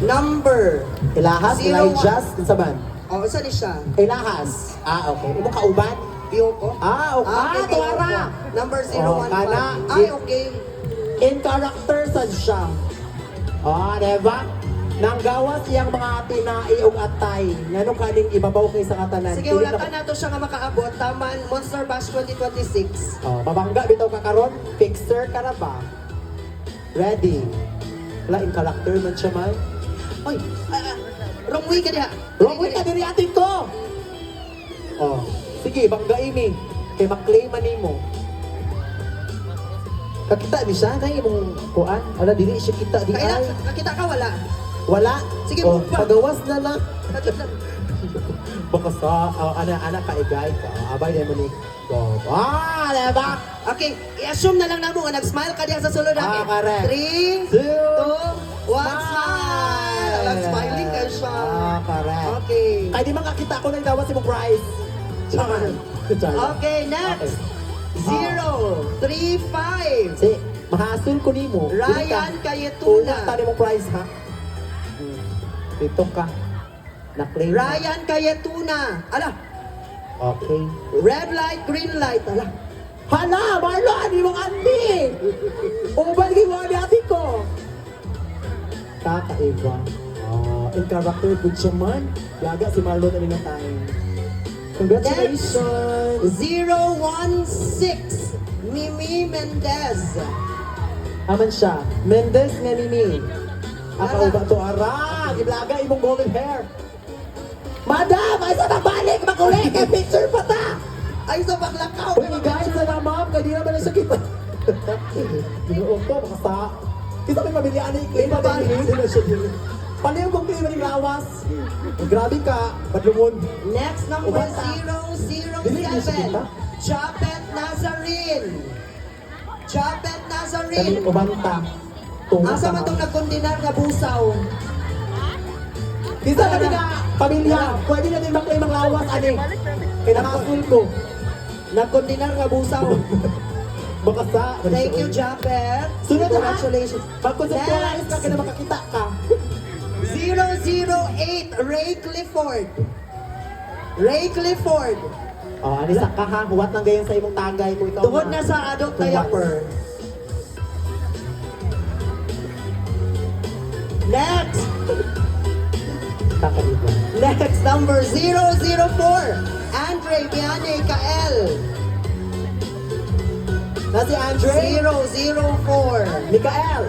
Number. Ilahas, Zero, Elijahs, sa man. Oh, saan ni siya? Ilahas. Okay. Imo kauban? Biyoko? Okay. okay, Tuwara. Number 015. kana. Ay, okay. In character, sad siya. Diba? Nanggawas iyang mga tinai ug atay. Ngano kaning ibabaw kay sa katanan. Sige, wala ka na to siya nga makaabot. Taman, Monster Bash 2026. Mabangga bitaw ka karon. Fixer ka na ba? Ready. Wala, in character man siya man. Oy, wrong way ka diha. Wrong way ka diri atin ko. Sige, bangga ini. Kay maklaim man nimo. Kakita ni siya na imong kuan. Ala dili siya kita di ay. Nakita ka wala. Wala. Sige, pagawas na lang. Baka sa anak ka igay ka. Abay na mo ni God. Diba? Okay, i-assume na lang namo nga nag-smile ka diha sa sulod namin. Correct. 3, 2, 1, smile! Nag-smiling ka siya. Correct. Okay. Kaya di makakita ko na dawas imong prize. Charot. Okay, next. 0, 3, 5. Si, mahasul ko nimo. Ryan Cayetuna. Unang tali mong prize, ha? Dito ka. Na-claim. Ryan Cayetuna. Ala, Okay. red light, green light. Ala. Hala, Marlon, imong andi! Ubal giwa ni ati ko. Kakaiba. In character, good siya man. Laga si Marlon na nga tayo. Congratulations! 016. Mimi Mendez. Aman siya. Mendez nga Mimi. Akauba to ara. Giblaga imong golden hair. Madam, ay sa nabalik. Makulit. Kay picture pa ta. Ay, sa baklakaw. Uy, guys, sana ma'am. Hindi naman na siya kita. Ginoon to. Makasa. Kita may pabiliaan ni Clay. Hindi na siya din. Paliw kong Clay maling lawas. Grabe ka. Padlungon. Next, number Ubanta. Dili, hindi siya 007. kita. Japet Nazarin. Japet Kami Nazarin. ubanta. Tunga Asa ka, man ma'am. itong nagkondinar nga busaw? Kisa na nga, pamilya, pwede na din maklaim ang lawas, ani. Kinakasul ko. Nagkondinar nga busaw. Baka sa... Thank you, Japet. Sunod na. Congratulations. Pag-conceptualize ka, Next. kaya makakita ka. 008, Ray Clifford. Ray Clifford. Ani sa ka ha, huwat ng gayon sa imong tagay kung ikaw Tungod na sa adult diaper. Next. Kakaliba. Next, number 004. Andre Biane Kael. Na si Andre, 004. Mikael.